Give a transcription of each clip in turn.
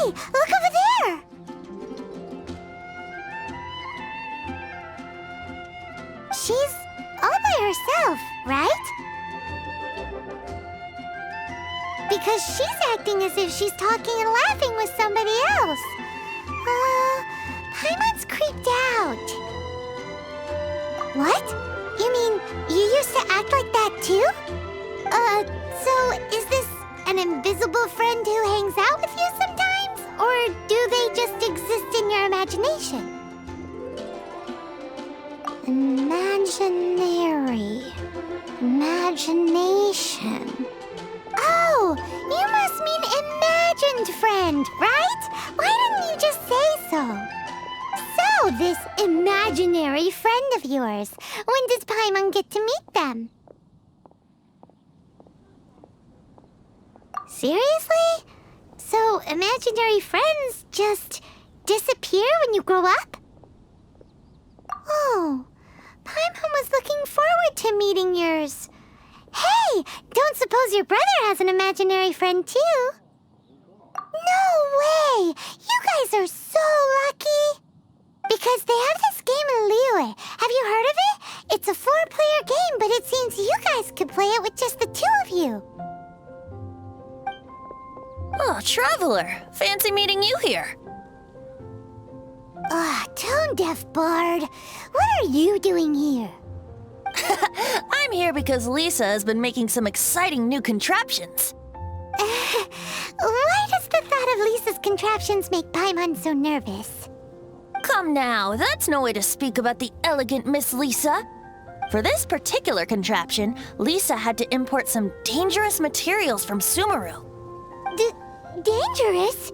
look over there! She's all by herself, right? Because she's acting as if she's talking and laughing with somebody else. Paimon's creeped out. What? You mean you used to act like that too? So is this an invisible friend who hangs out with you sometimes? Or do they just exist in your imagination? Imagination. Oh, you must mean imagined friend, right? Why didn't you just say so? So, this imaginary friend of yours, when does Paimon get to meet them? Seriously? So, imaginary friends just disappear when you grow up? Oh, Paimon was looking forward to meeting yours. Hey, don't suppose your brother has an imaginary friend too? No way! You guys are so lucky! Because they have this game in Liyue. Have you heard of it? It's a 4-player game, but it seems you guys could play it with just the 2 of you. Oh, Traveler! Fancy meeting you here. Tone-deaf bard. What are you doing here? I'm here because Lisa has been making some exciting new contraptions. Why does the thought of Lisa's contraptions make Paimon so nervous? Come now, that's no way to speak about the elegant Miss Lisa. For this particular contraption, Lisa had to import some dangerous materials from Sumeru. Dangerous?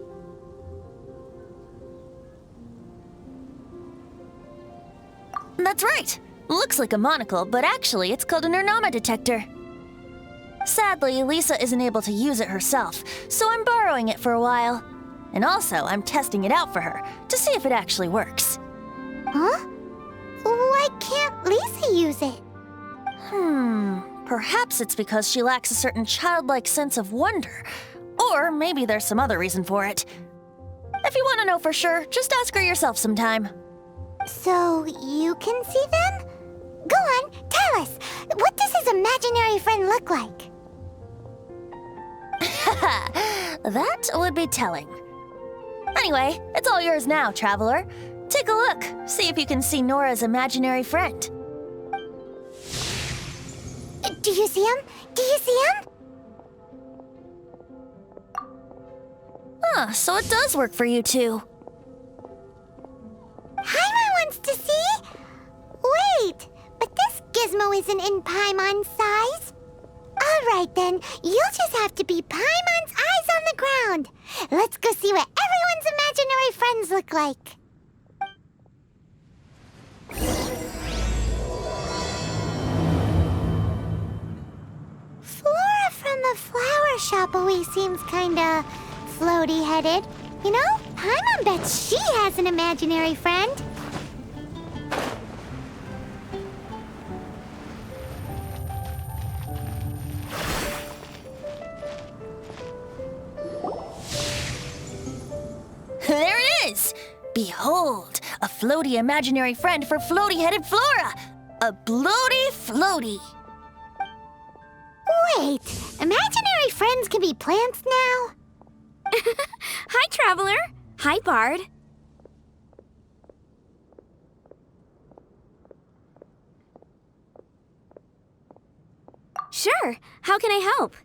That's right. Looks like a monocle, but actually it's called an Ernama detector. Sadly, Lisa isn't able to use it herself, so I'm borrowing it for a while. And also, I'm testing it out for her, to see if it actually works. Huh? Why can't Lisa use it? Perhaps it's because she lacks a certain childlike sense of wonder. Or maybe there's some other reason for it. If you want to know for sure, just ask her yourself sometime. So, you can see them? Go on, tell us. What does his imaginary friend look like? That would be telling. Anyway, it's all yours now, Traveler. Take a look. See if you can see Nora's imaginary friend. Do you see him? Do you see him? So it does work for you two. Paimon wants to see? Wait, but this gizmo isn't in Paimon's size. All right then, you'll just have to be Paimon's eyes on the ground. Let's go see what everyone's imaginary friends look like. Flora from the flower shop always seems kinda floaty-headed. You know, Paimon bets she has an imaginary friend. There it is! Behold, a floaty imaginary friend for floaty-headed Flora! A bloaty floaty! Wait, imaginary friends can be plants now? Hi, Traveler. Hi, Bard. Sure. How can I help?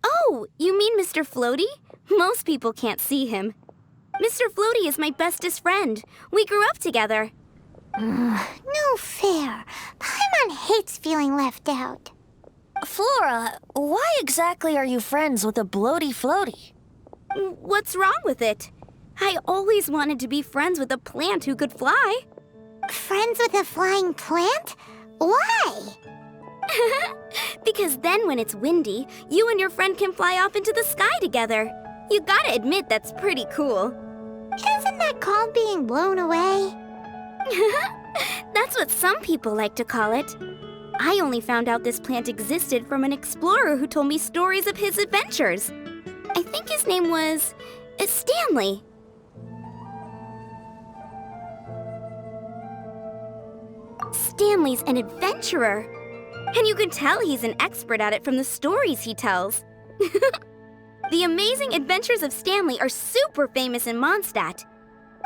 Oh, you mean Mr. Floaty? Most people can't see him. Mr. Floaty is my bestest friend. We grew up together. No fair. Paimon hates feeling left out. Flora, why exactly are you friends with a bloaty floaty? What's wrong with it? I always wanted to be friends with a plant who could fly. Friends with a flying plant? Why? Because then when it's windy, you and your friend can fly off into the sky together. You gotta admit that's pretty cool. Isn't that called being blown away? That's what some people like to call it. I only found out this plant existed from an explorer who told me stories of his adventures. I think his name was Stanley. Stanley's an adventurer. And you can tell he's an expert at it from the stories he tells. The Amazing Adventures of Stanley are super famous in Mondstadt.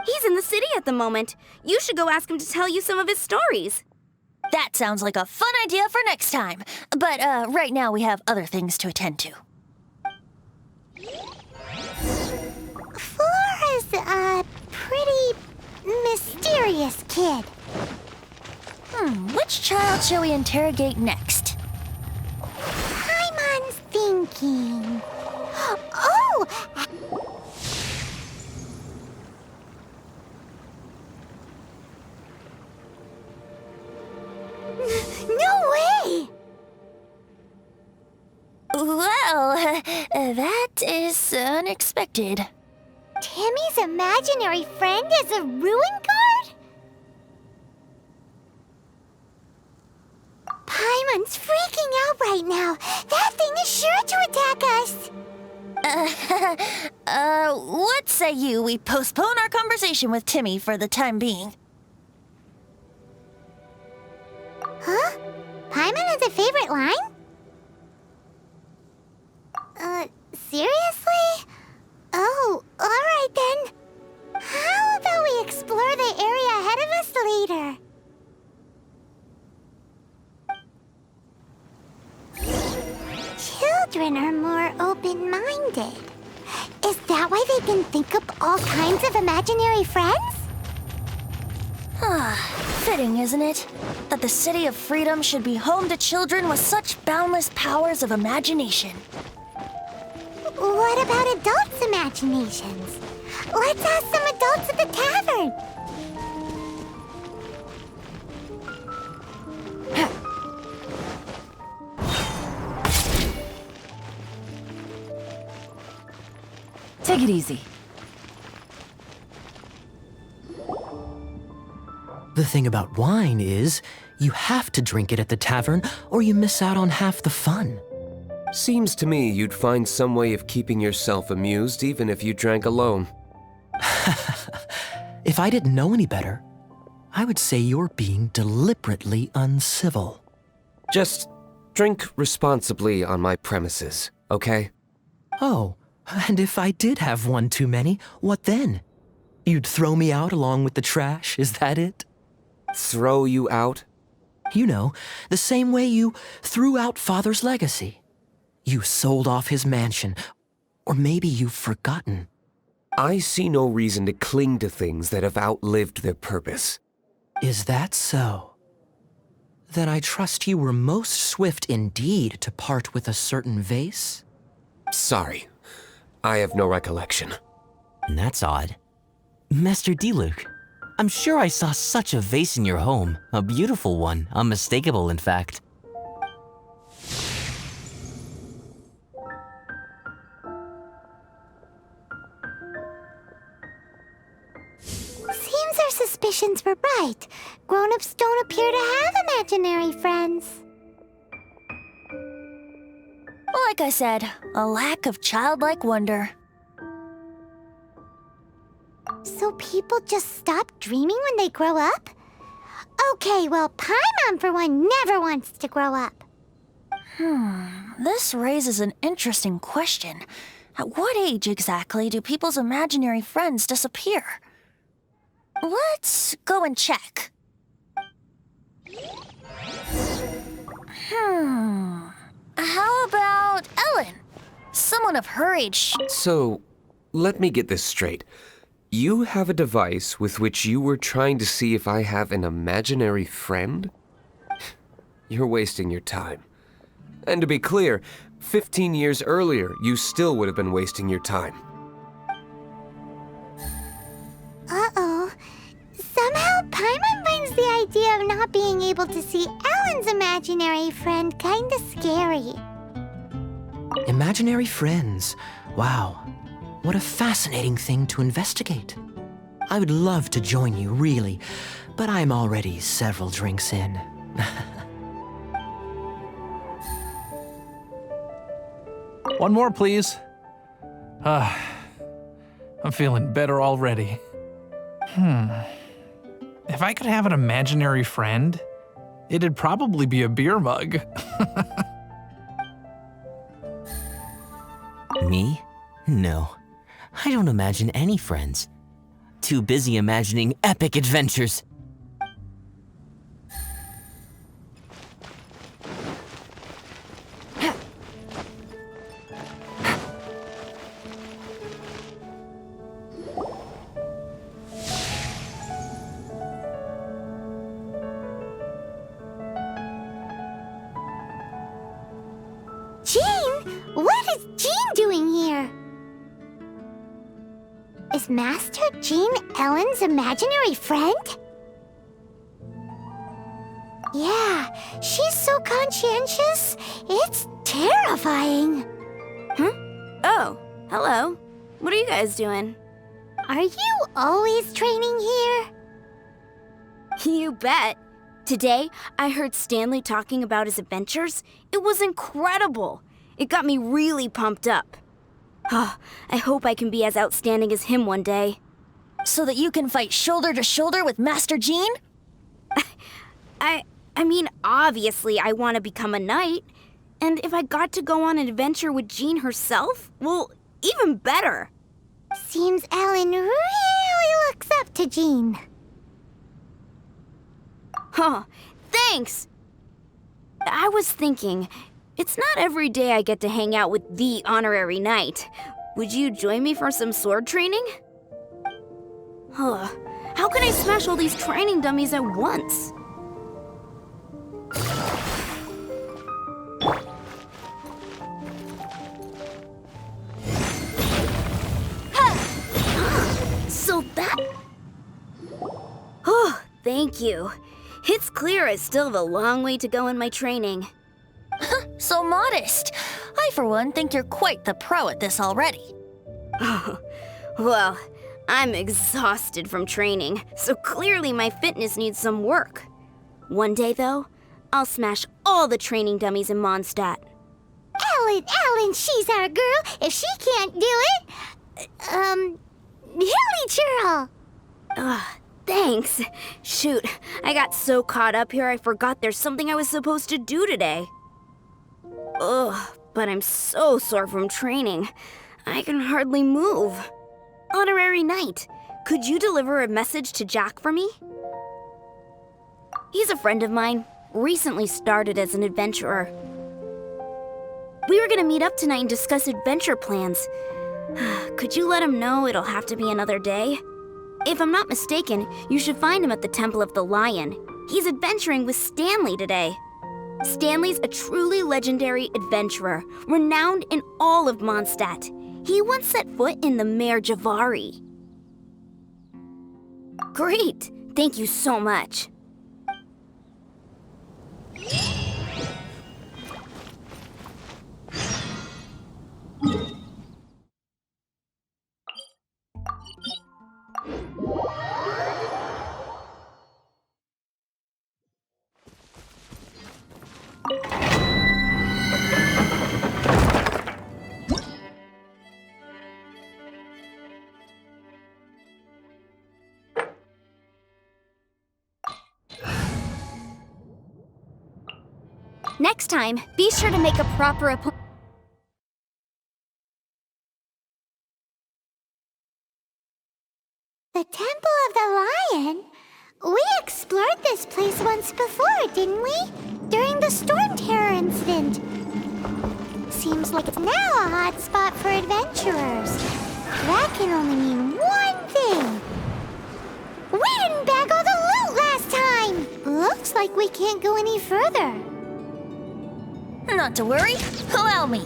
He's in the city at the moment. You should go ask him to tell you some of his stories. That sounds like a fun idea for next time. But right now we have other things to attend to. Flora's a pretty mysterious kid. Which child shall we interrogate next? Paimon's thinking. Oh! No way! Well, that is unexpected. Timmy's imaginary friend is a ruin guard? Paimon's freaking out right now. That thing is sure to attack us. What say you we postpone our conversation with Timmy for the time being? Huh? Paimon has a favorite line? Seriously? Oh, alright then. How about we explore the area ahead of us later? Children are more open-minded. Is that why they can think up all kinds of imaginary friends? Fitting, isn't it? That the City of Freedom should be home to children with such boundless powers of imagination. What about adults' imaginations? Let's ask some adults at the tavern. Take it easy. The thing about wine is, you have to drink it at the tavern or you miss out on half the fun. Seems to me you'd find some way of keeping yourself amused even if you drank alone. If I didn't know any better, I would say you're being deliberately uncivil. Just drink responsibly on my premises, okay? Oh, and if I did have one too many, what then? You'd throw me out along with the trash, is that it? Throw you out? You know, the same way you threw out Father's legacy. You sold off his mansion, or maybe you've forgotten. I see no reason to cling to things that have outlived their purpose. Is that so? Then I trust you were most swift indeed to part with a certain vase? Sorry, I have no recollection. That's odd. Master D-Luke, I'm sure I saw such a vase in your home. A beautiful one, unmistakable in fact. Seems our suspicions were right. Grown-ups don't appear to have imaginary friends. Like I said, a lack of childlike wonder. So people just stop dreaming when they grow up? Okay, well, Paimon, for one, never wants to grow up. This raises an interesting question. At what age exactly do people's imaginary friends disappear? Let's go and check. How about Ellen? Someone of her age. So, let me get this straight. You have a device with which you were trying to see if I have an imaginary friend? You're wasting your time. And to be clear, 15 years earlier, you still would have been wasting your time. Uh-oh. Somehow Paimon finds the idea of not being able to see Ellen's imaginary friend kinda scary. Imaginary friends. Wow. What a fascinating thing to investigate. I would love to join you, really, but I'm already several drinks in. One more, please. I'm feeling better already. If I could have an imaginary friend, it'd probably be a beer mug. Me? No. I don't imagine any friends. Too busy imagining epic adventures. Jean? What is Jean doing here? Is Master Jean Ellen's imaginary friend? Yeah, she's so conscientious, it's terrifying. Oh, hello. What are you guys doing? Are you always training here? You bet. Today, I heard Stanley talking about his adventures. It was incredible. It got me really pumped up. I hope I can be as outstanding as him one day. So that you can fight shoulder to shoulder with Master Jean? I mean, obviously I want to become a knight. And if I got to go on an adventure with Jean herself, well, even better. Seems Ellen really looks up to Jean. Thanks! I was thinking, it's not every day I get to hang out with the honorary knight. Would you join me for some sword training? How can I smash all these training dummies at once? So that... Oh, thank you. It's clear I still have a long way to go in my training. So modest. I, for one, think you're quite the pro at this already. Well, I'm exhausted from training, so clearly my fitness needs some work. One day, though, I'll smash all the training dummies in Mondstadt. Ellen, she's our girl. If she can't do it, Hilly Churl. Thanks. Shoot, I got so caught up here I forgot there's something I was supposed to do today. But I'm so sore from training. I can hardly move. Honorary Knight, could you deliver a message to Jack for me? He's a friend of mine, recently started as an adventurer. We were gonna meet up tonight and discuss adventure plans. Could you let him know it'll have to be another day? If I'm not mistaken, you should find him at the Temple of the Lion. He's adventuring with Stanley today. Stanley's a truly legendary adventurer, renowned in all of Mondstadt. He once set foot in the Mare Javari. Great! Thank you so much. Next time, be sure to make a proper appointment. The Temple of the Lion? We explored this place once before, didn't we? During the Storm Terror incident. Seems like it's now a hot spot for adventurers. That can only mean one thing. We didn't bag all the loot last time! Looks like we can't go any further. Not to worry, allow me.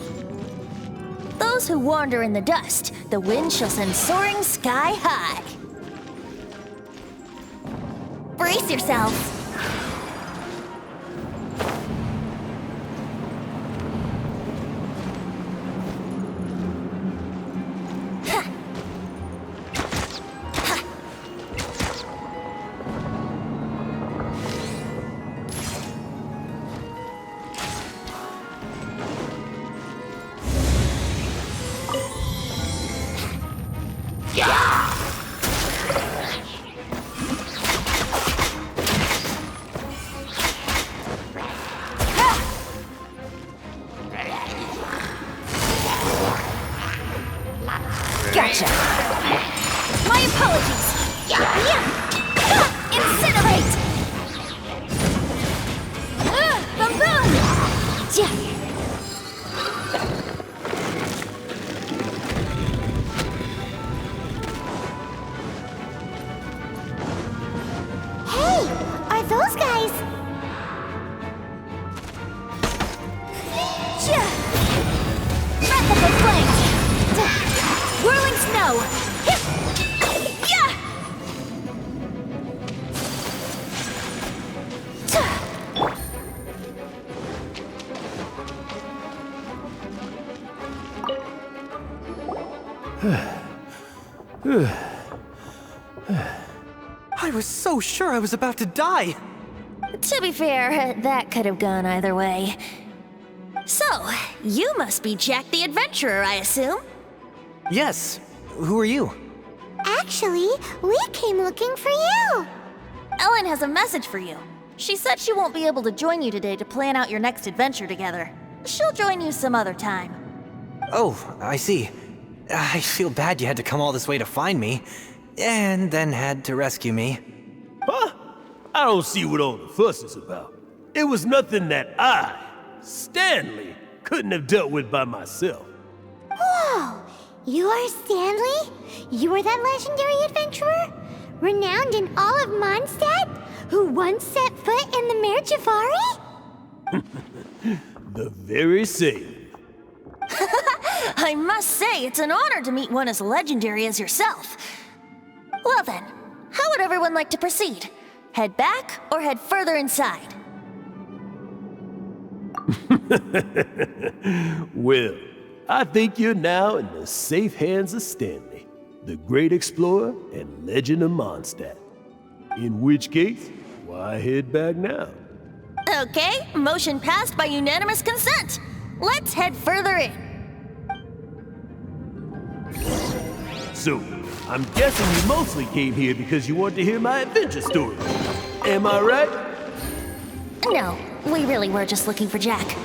Those who wander in the dust, the wind shall send soaring sky high. Brace yourselves. Gotcha! My apologies! Incinerate! Boom boom! Hey, are those guys? Breath of the flames! Whirling snow! I was so sure I was about to die. To be fair, that could have gone either way. So, you must be Jack the Adventurer, I assume? Yes. Who are you? Actually, we came looking for you. Ellen has a message for you. She said she won't be able to join you today to plan out your next adventure together. She'll join you some other time. Oh, I see. I feel bad you had to come all this way to find me, and then had to rescue me. Huh? I don't see what all the fuss is about. It was nothing that I, Stanley, couldn't have dealt with by myself. Whoa! You are Stanley? You are that legendary adventurer? Renowned in all of Mondstadt? Who once set foot in the Mare Javari? The very same. I must say, it's an honor to meet one as legendary as yourself. Well then, how would everyone like to proceed? Head back or head further inside? Well, I think you're now in the safe hands of Stanley, the great explorer and legend of Mondstadt. In which case, why head back now? Okay, motion passed by unanimous consent. Let's head further in. So, I'm guessing you mostly came here because you want to hear my adventure story. Am I right? No, we really were just looking for Jack.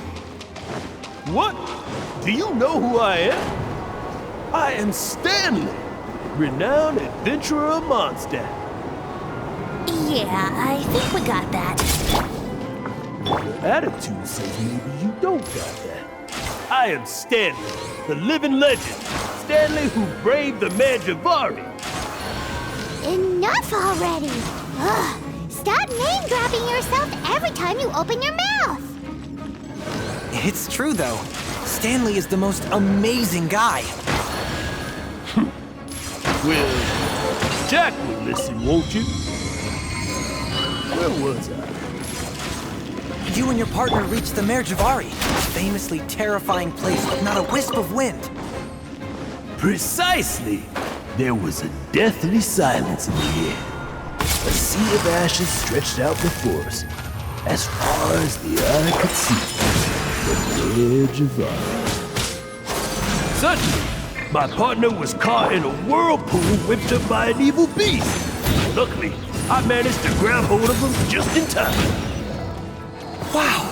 What? Do you know who I am? I am Stanley, renowned adventurer of Mondstadt. Yeah, I think we got that. Your attitude says maybe you don't got that. I am Stanley, the living legend. Stanley who braved the Mare Javari. Enough already! Ugh. Stop name-dropping yourself every time you open your mouth! It's true, though. Stanley is the most amazing guy. Well, Jack will listen, won't you? Where was I? You and your partner reached the Mare Javari, a famously terrifying place with not a wisp of wind. Precisely! There was a deathly silence in the air. A sea of ashes stretched out before us, as far as the eye could see. The Mare Javari. Suddenly, my partner was caught in a whirlpool whipped up by an evil beast. Luckily, I managed to grab hold of him just in time. Wow!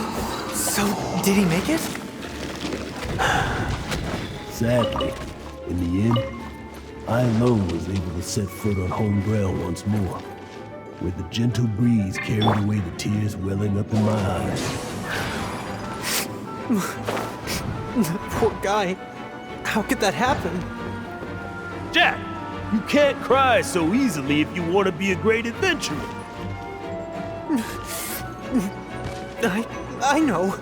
So, did he make it? Sadly, in the end, I alone was able to set foot on home ground once more, where the gentle breeze carried away the tears welling up in my eyes. Poor guy. How could that happen? Jack, you can't cry so easily if you want to be a great adventurer. I know.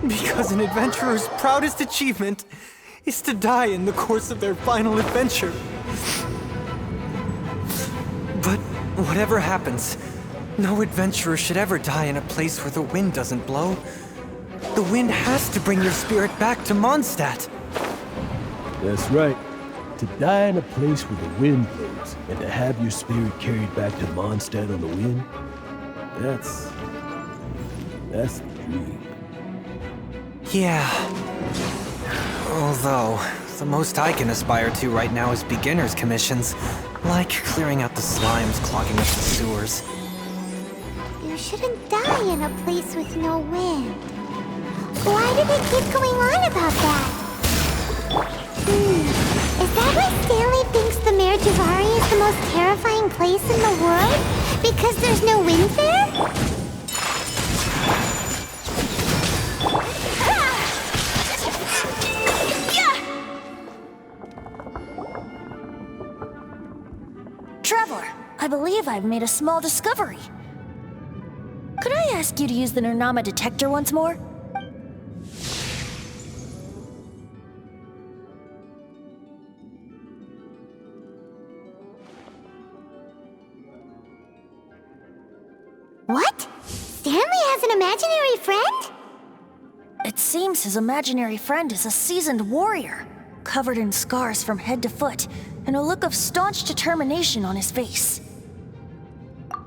Because an adventurer's proudest achievement is to die in the course of their final adventure. But whatever happens, no adventurer should ever die in a place where the wind doesn't blow. The wind has to bring your spirit back to Mondstadt. That's right. To die in a place where the wind blows, and to have your spirit carried back to Mondstadt on the wind, that's the dream. Yeah. Although, the most I can aspire to right now is beginner's commissions, like clearing out the slimes clogging up the sewers. You shouldn't die in a place with no wind. Why do they keep going on about that? Is that why Stanley most terrifying place in the world? Because there's no wind there? Traveler, I believe I've made a small discovery. Could I ask you to use the Nernama detector once more? What? Stanley has an imaginary friend? It seems his imaginary friend is a seasoned warrior, covered in scars from head to foot, and a look of staunch determination on his face.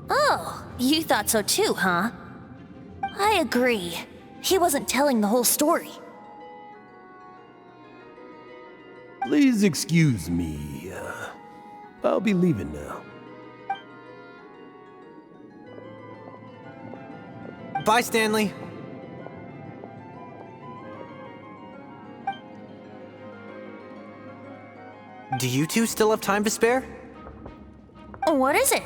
Oh, you thought so too, huh? I agree. He wasn't telling the whole story. Please excuse me. I'll be leaving now. Bye, Stanley. Do you two still have time to spare? What is it?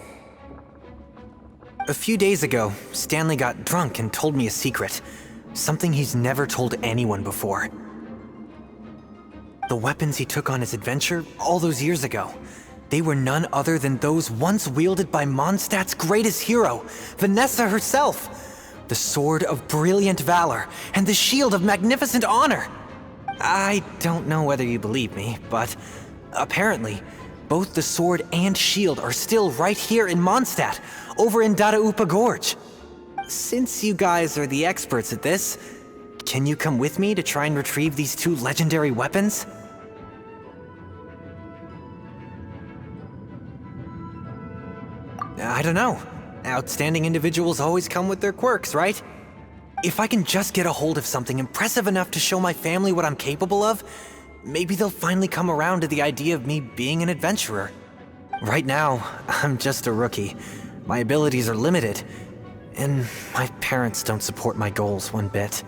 A few days ago, Stanley got drunk and told me a secret. Something he's never told anyone before. The weapons he took on his adventure all those years ago, they were none other than those once wielded by Mondstadt's greatest hero, Vanessa herself. The sword of brilliant valor and the shield of magnificent honor. I don't know whether you believe me, but apparently, both the sword and shield are still right here in Mondstadt, over in Dadaupa Gorge. Since you guys are the experts at this, can you come with me to try and retrieve these two legendary weapons? I don't know. Outstanding individuals always come with their quirks, right? If I can just get a hold of something impressive enough to show my family what I'm capable of, maybe they'll finally come around to the idea of me being an adventurer. Right now, I'm just a rookie. My abilities are limited, and my parents don't support my goals one bit.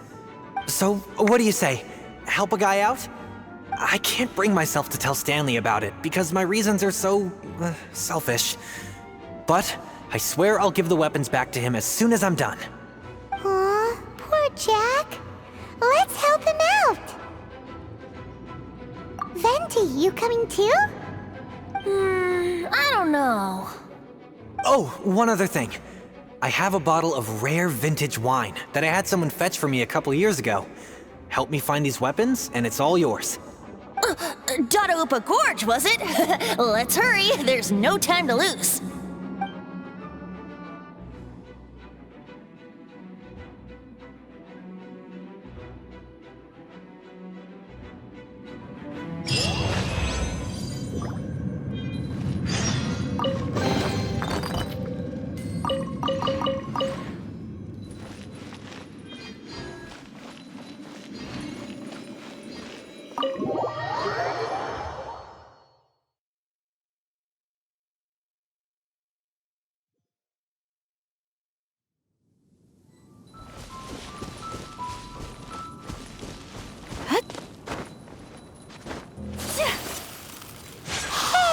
So, what do you say? Help a guy out? I can't bring myself to tell Stanley about it because my reasons are so selfish. But I swear I'll give the weapons back to him as soon as I'm done. Aw, poor Jack. Let's help him out. Venti, you coming too? I don't know. Oh, one other thing. I have a bottle of rare vintage wine that I had someone fetch for me a couple years ago. Help me find these weapons, and it's all yours. Dadaupa Gorge, was it? Let's hurry, there's no time to lose.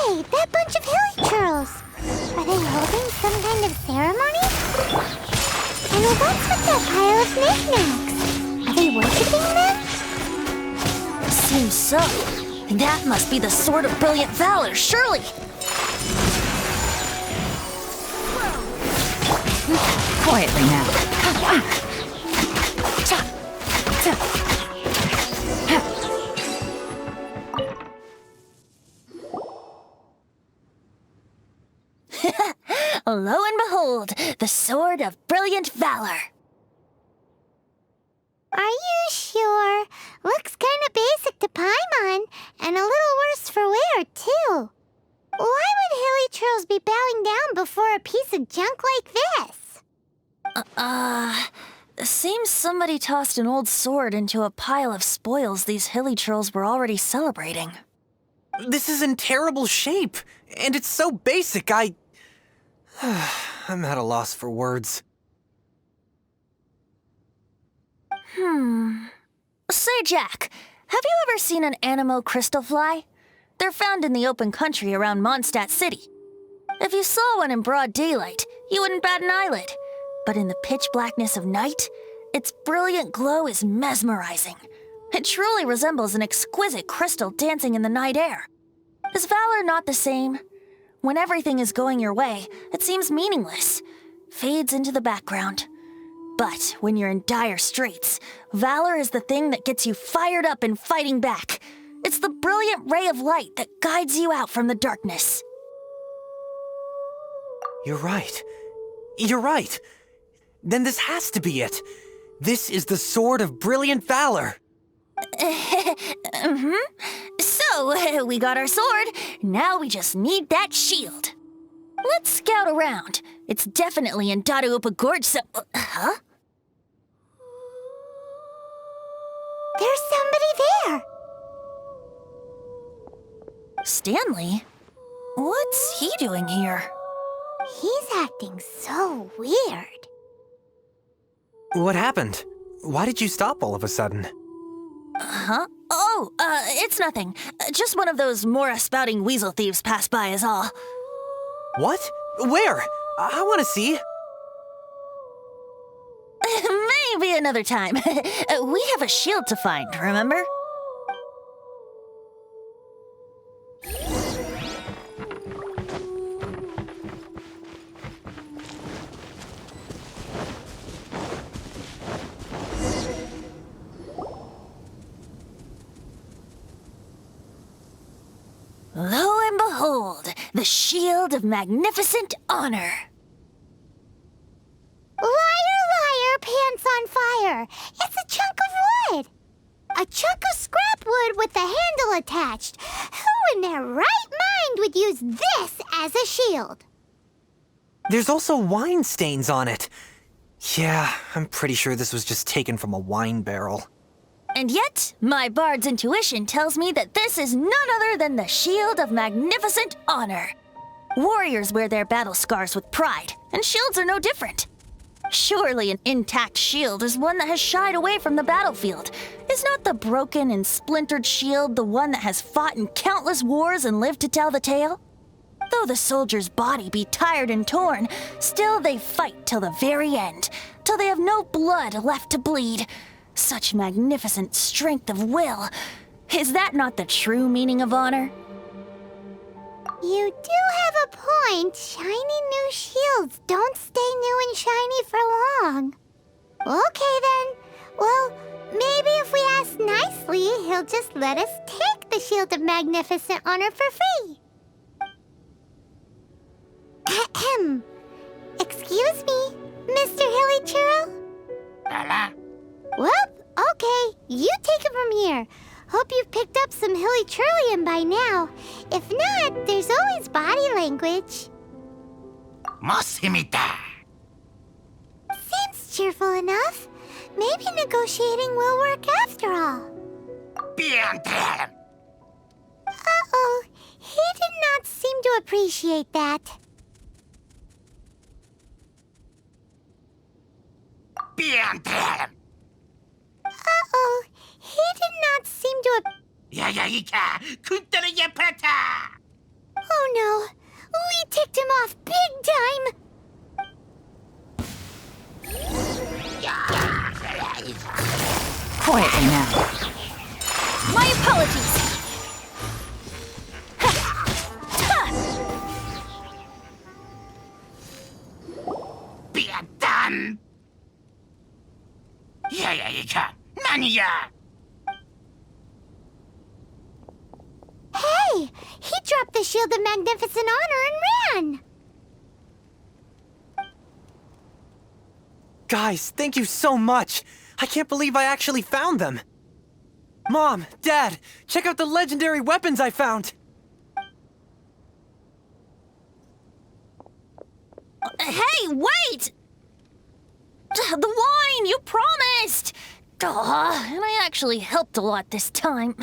Hey, that bunch of hilly churls. Are they holding some kind of ceremony? And what's with that pile of knickknacks? Are they worshipping them? Seems so. That must be the Sword of Brilliant Valor, surely! Quietly now. Lo and behold, the Sword of Brilliant Valor. Are you sure? Looks kinda basic to Paimon, and a little worse for wear, too. Why would hilly churls be bowing down before a piece of junk like this? Seems somebody tossed an old sword into a pile of spoils these hilly churls were already celebrating. This is in terrible shape, and it's so basic, I'm at a loss for words. Say, Jack, have you ever seen an Anemo crystal fly? They're found in the open country around Mondstadt City. If you saw one in broad daylight, you wouldn't bat an eyelid. But in the pitch blackness of night, its brilliant glow is mesmerizing. It truly resembles an exquisite crystal dancing in the night air. Is valor not the same? When everything is going your way, it seems meaningless, fades into the background. But when you're in dire straits, valor is the thing that gets you fired up and fighting back. It's the brilliant ray of light that guides you out from the darkness. You're right. You're right. Then this has to be it. This is the Sword of Brilliant Valor. So, we got our sword. Now we just need that shield. Let's scout around. It's definitely in Dadaupa Gorge, so... Huh? There's somebody there. Stanley? What's he doing here? He's acting so weird. What happened? Why did you stop all of a sudden? Huh? Oh, it's nothing. Just one of those Mora-spouting weasel thieves passed by is all. What? Where? I want to see. Maybe another time. We have a shield to find, remember? Lo and behold, the shield of magnificent honor. Liar, liar, pants on fire. It's a chunk of wood. A chunk of scrap wood with the handle attached. Who in their right mind would use this as a shield? There's also wine stains on it. Yeah, I'm pretty sure this was just taken from a wine barrel. And yet, my bard's intuition tells me that this is none other than the Shield of Magnificent Honor. Warriors wear their battle scars with pride, and shields are no different. Surely an intact shield is one that has shied away from the battlefield. Is not the broken and splintered shield the one that has fought in countless wars and lived to tell the tale? Though the soldier's body be tired and torn, still they fight till the very end, till they have no blood left to bleed. Such magnificent strength of will. Is that not the true meaning of honor? You do have a point. Shiny new shields don't stay new and shiny for long. Okay then. Well, maybe if we ask nicely, he'll just let us take the Shield of Magnificent Honor for free. Ahem. Excuse me, Mr. Hilly Churro? Well, okay. You take it from here. Hope you've picked up some Hilly Churlian by now. If not, there's always body language. Seems cheerful enough. Maybe negotiating will work after all. Uh-oh. He did not seem to appreciate that. Uh-oh. He did not seem to Oh no. We ticked him off big time. Quietly now. My apologies! Hey! He dropped the Shield of Magnificent Honor and ran! Guys, thank you so much. I can't believe I actually found them. Mom, Dad, check out the legendary weapons I found. Hey, wait! The wine, you promised! And I actually helped a lot this time.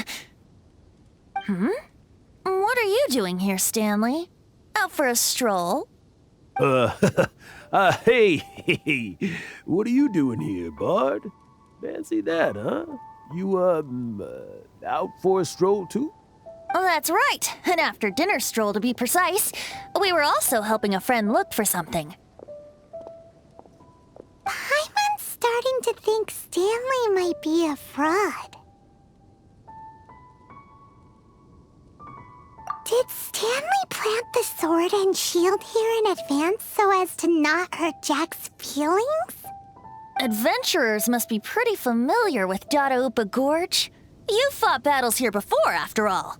What are you doing here, Stanley? Out for a stroll? Hey, what are you doing here, Bard? Fancy that, huh? You, out for a stroll too? That's right, an after-dinner stroll to be precise. We were also helping a friend look for something. Paimon's starting to think Stanley might be a fraud. Did Stanley plant the sword and shield here in advance so as to not hurt Jack's feelings? Adventurers must be pretty familiar with Dadaupa Gorge. You've fought battles here before, after all.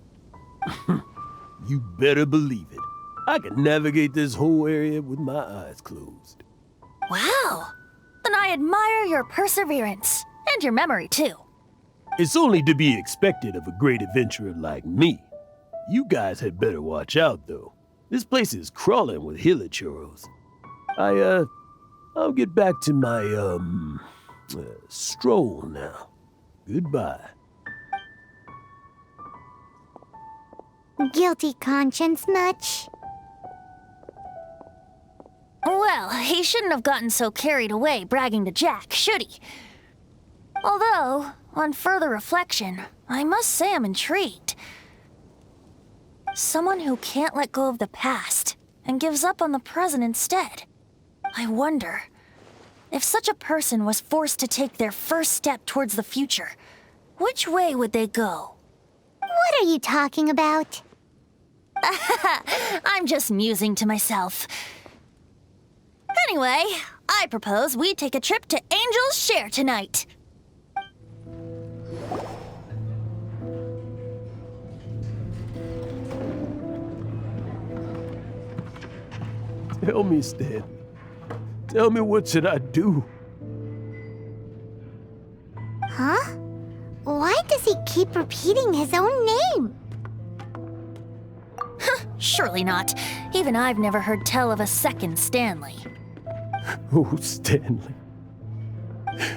You better believe it. I can navigate this whole area with my eyes closed. Wow. Then I admire your perseverance. And your memory, too. It's only to be expected of a great adventurer like me. You guys had better watch out, though. This place is crawling with hilichurros. I'll get back to my, stroll now. Goodbye. Guilty conscience much? Well, he shouldn't have gotten so carried away bragging to Jack, should he? Although, on further reflection, I must say I'm intrigued. Someone who can't let go of the past and gives up on the present instead. I wonder, if such a person was forced to take their first step towards the future, which way would they go? What are you talking about? I'm just musing to myself. Anyway, I propose we take a trip to Angel's Share tonight. Tell me, Stan. Tell me, what should I do? Huh? Why does he keep repeating his own name? Surely not. Even I've never heard tell of a second Stanley. Oh, Stanley.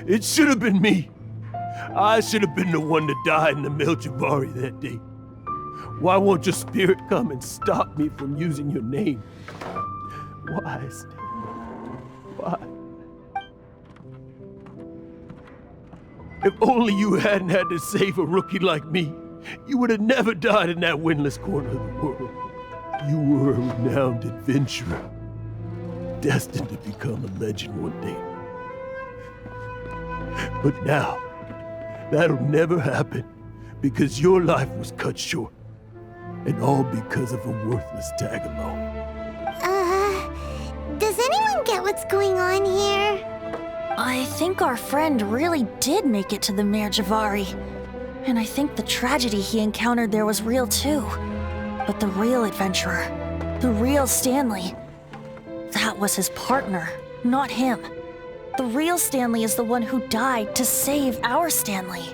It should have been me. I should have been the one to die in the Melchivari that day. Why won't your spirit come and stop me from using your name? Why, Stanley? Why? If only you hadn't had to save a rookie like me, you would have never died in that windless corner of the world. You were a renowned adventurer, destined to become a legend one day. But now, that'll never happen, because your life was cut short, and all because of a worthless tag-along. Does anyone get what's going on here? I think our friend really did make it to the Merjavari. And I think the tragedy he encountered there was real too. But the real adventurer, the real Stanley, that was his partner, not him. The real Stanley is the one who died to save our Stanley.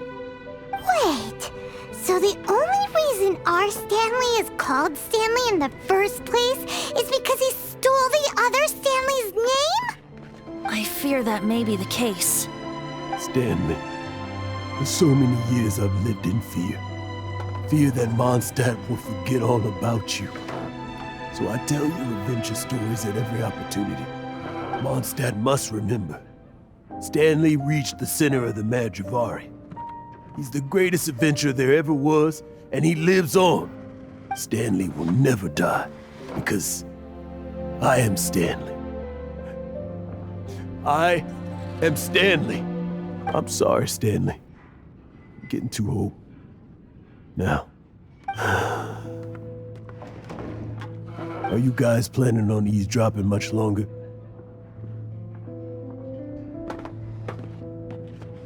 Wait, so the only reason our Stanley is called Stanley in the first place is because he stole the other Stanley's name? I fear that may be the case. Stanley, for so many years I've lived in fear. Fear that Mondstadt will forget all about you. So I tell you adventure stories at every opportunity. Mondstadt must remember. Stanley reached the center of the Madrivari. He's the greatest adventurer there ever was, and he lives on. Stanley will never die, because I am Stanley. I am Stanley. I'm sorry, Stanley. I'm getting too old. Now. Are you guys planning on eavesdropping much longer?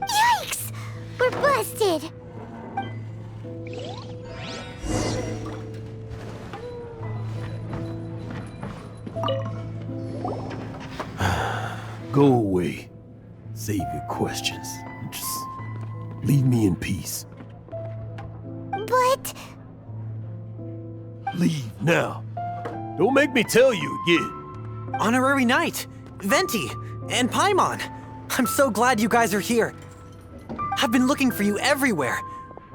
Yikes! We're busted! Go away. Save your questions. Just leave me in peace. But... Leave now. Don't make me tell you again. Honorary Knight, Venti, and Paimon. I'm so glad you guys are here. I've been looking for you everywhere.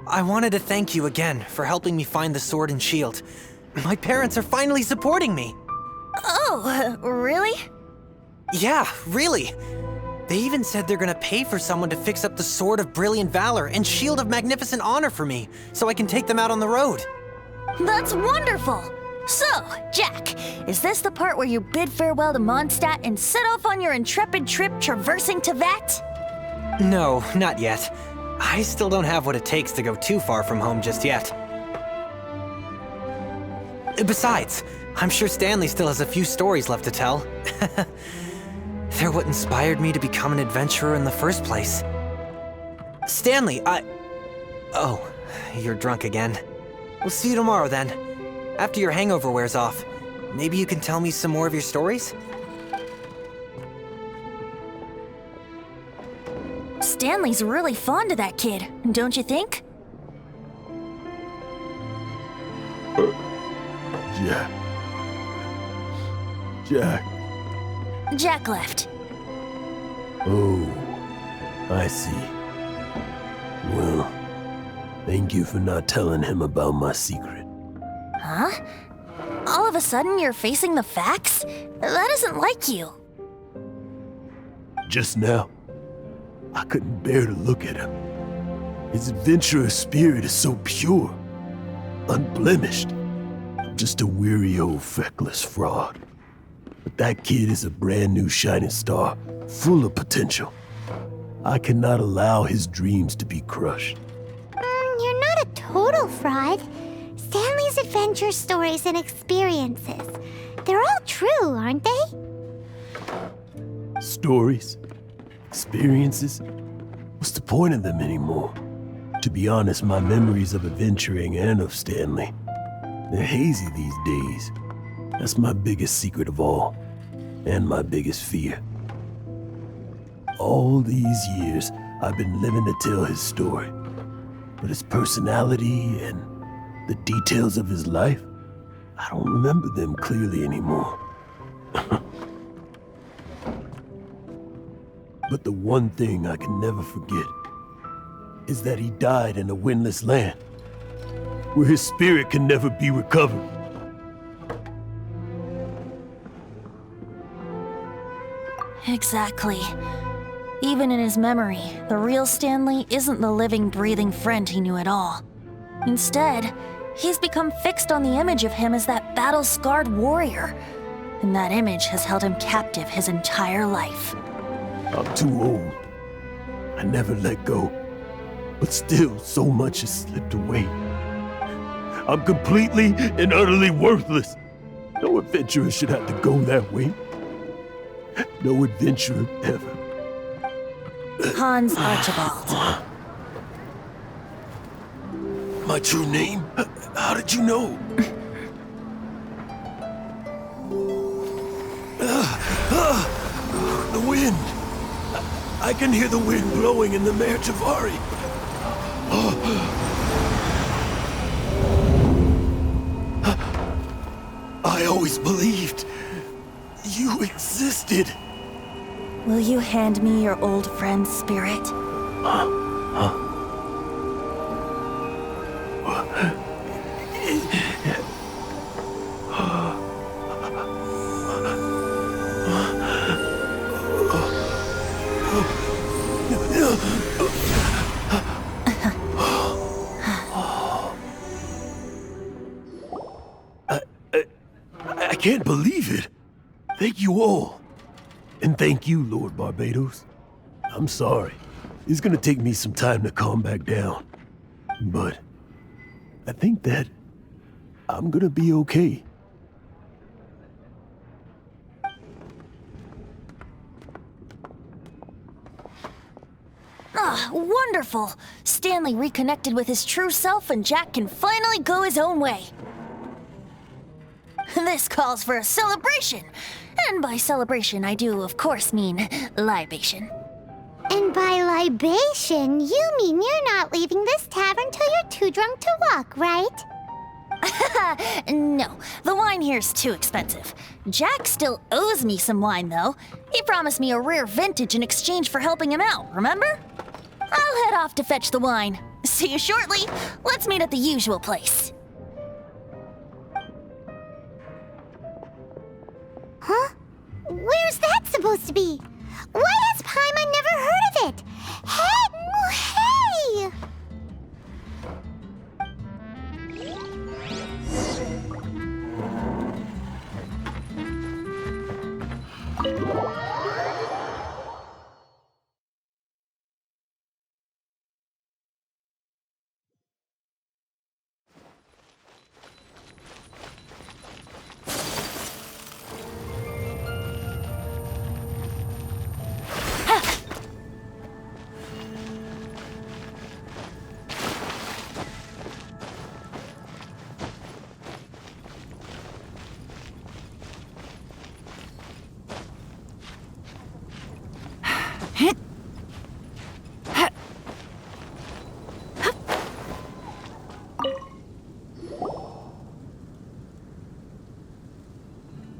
I wanted to thank you again for helping me find the sword and shield. My parents are finally supporting me. Oh, really? Yeah, really. They even said they're gonna pay for someone to fix up the Sword of Brilliant Valor and Shield of Magnificent Honor for me, so I can take them out on the road. That's wonderful! So, Jack, is this the part where you bid farewell to Mondstadt and set off on your intrepid trip traversing Teyvat? No, not yet. I still don't have what it takes to go too far from home just yet. Besides, I'm sure Stanley still has a few stories left to tell. They're what inspired me to become an adventurer in the first place. Stanley, Oh, you're drunk again. We'll see you tomorrow then. After your hangover wears off, maybe you can tell me some more of your stories? Stanley's really fond of that kid, don't you think? Jack. Jack left. Oh, I see. Well, thank you for not telling him about my secret. Huh? All of a sudden you're facing the facts? That isn't like you. Just now, I couldn't bear to look at him. His adventurous spirit is so pure, unblemished. I'm just a weary old feckless fraud. But that kid is a brand new shining star, full of potential. I cannot allow his dreams to be crushed. You're not a total fraud. Stanley's adventure stories and experiences, they're all true, aren't they? Stories? Experiences? What's the point of them anymore? To be honest, my memories of adventuring and of Stanley, they're hazy these days. That's my biggest secret of all, and my biggest fear. All these years, I've been living to tell his story. But his personality and the details of his life, I don't remember them clearly anymore. But the one thing I can never forget is that he died in a windless land, where his spirit can never be recovered. Exactly. Even in his memory, the real Stanley isn't the living, breathing friend he knew at all. Instead, he's become fixed on the image of him as that battle-scarred warrior. And that image has held him captive his entire life. I'm too old. I never let go. But still, so much has slipped away. I'm completely and utterly worthless. No adventurer should have to go that way. No adventurer ever. Hans Archibald. My true name? How did you know? The wind. I can hear the wind blowing in the Mare Tavari. I always believed you existed. Will you hand me your old friend's spirit? I can't believe it. Thank you all. And thank you, Lord Barbados. I'm sorry. It's gonna take me some time to calm back down. But I think that I'm gonna be okay. Ah, wonderful! Stanley reconnected with his true self and Jack can finally go his own way. This calls for a celebration. And by celebration, I do, of course, mean libation. And by libation, you mean you're not leaving this tavern till you're too drunk to walk, right? No, the wine here's too expensive. Jack still owes me some wine, though. He promised me a rare vintage in exchange for helping him out, remember? I'll head off to fetch the wine. See you shortly. Let's meet at the usual place. Huh? Where's that supposed to be? Why has Paimon never heard of it? Hey!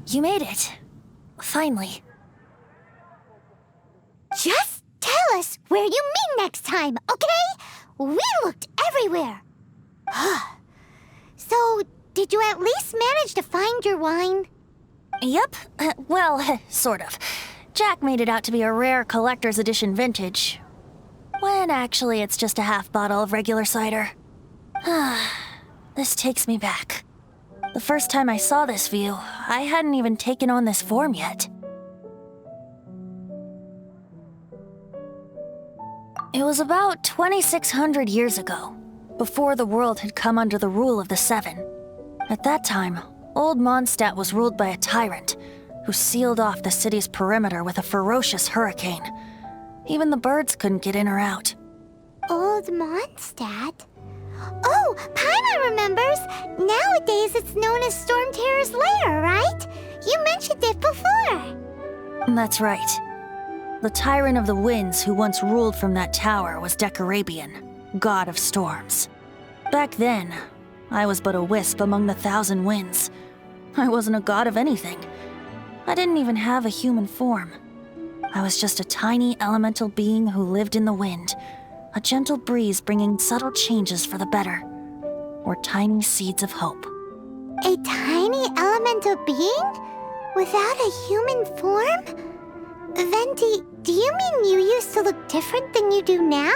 You made it. Finally. Just tell us where you meet next time, okay? We looked everywhere. So, did you at least manage to find your wine? Yep. Well, sort of. Jack made it out to be a rare collector's edition vintage, when actually it's just a half bottle of regular cider. This takes me back. The first time I saw this view, I hadn't even taken on this form yet. It was about 2,600 years ago, before the world had come under the rule of the Seven. At that time, Old Mondstadt was ruled by a tyrant who sealed off the city's perimeter with a ferocious hurricane. Even the birds couldn't get in or out. Old Mondstadt? Oh, Paimon remembers! Nowadays it's known as Storm Terror's lair, right? You mentioned it before. That's right. The tyrant of the winds who once ruled from that tower was Decarabian, god of storms. Back then, I was but a wisp among the thousand winds. I wasn't a god of anything. I didn't even have a human form. I was just a tiny elemental being who lived in the wind, a gentle breeze bringing subtle changes for the better, or tiny seeds of hope. A tiny elemental being? Without a human form? Venti, do you mean you used to look different than you do now?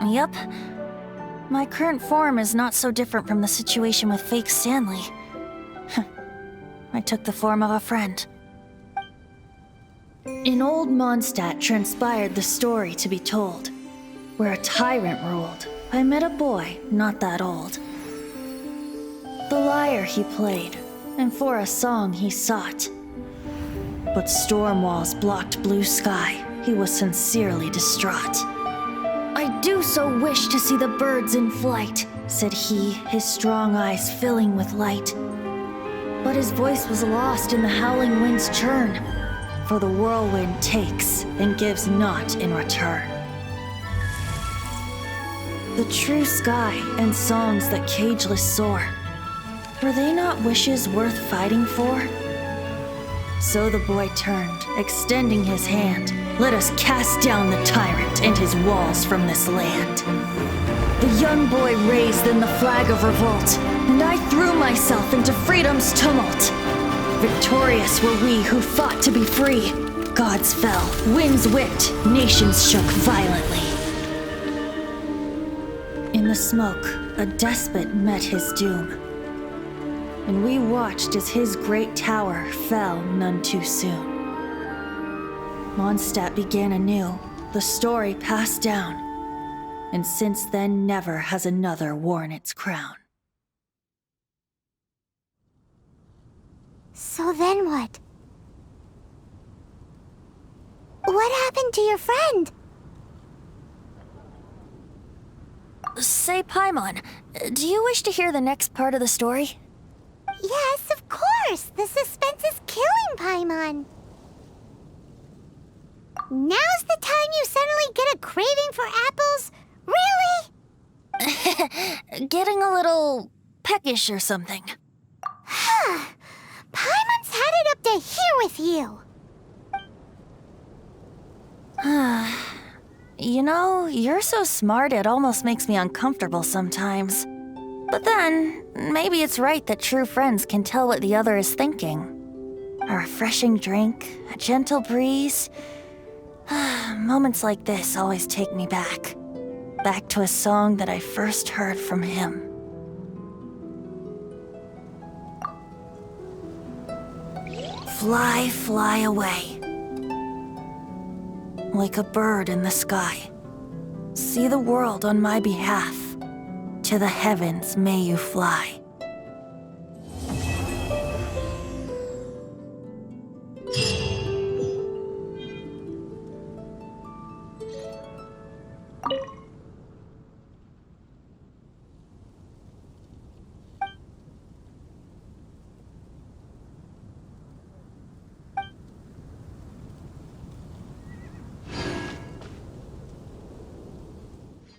Yup. My current form is not so different from the situation with fake Stanley. I took the form of a friend. In Old Mondstadt transpired the story to be told. Where a tyrant ruled, I met a boy not that old. The lyre he played, and for a song he sought. But storm walls blocked blue sky, he was sincerely distraught. I do so wish to see the birds in flight, said he, his strong eyes filling with light. But his voice was lost in the howling wind's churn, for the whirlwind takes and gives not in return. The true sky and songs that cageless soar, were they not wishes worth fighting for? So the boy turned, extending his hand. Let us cast down the tyrant and his walls from this land. The young boy raised then the flag of revolt, and I threw myself into freedom's tumult. Victorious were we who fought to be free. Gods fell, winds whipped, nations shook violently. In the smoke, a despot met his doom, and we watched as his great tower fell none too soon. Mondstadt began anew, the story passed down, and since then never has another worn its crown. So then what? What happened to your friend? Say, Paimon, do you wish to hear the next part of the story? Yes, of course! The suspense is killing, Paimon! Now's the time you suddenly get a craving for apples? Really? Getting a little peckish or something. Paimon's had it up to here with you! You know, you're so smart it almost makes me uncomfortable sometimes. But then, maybe it's right that true friends can tell what the other is thinking. A refreshing drink, a gentle breeze. Moments like this always take me back. Back to a song that I first heard from him. Fly, fly away. Like a bird in the sky. See the world on my behalf. To the heavens may you fly.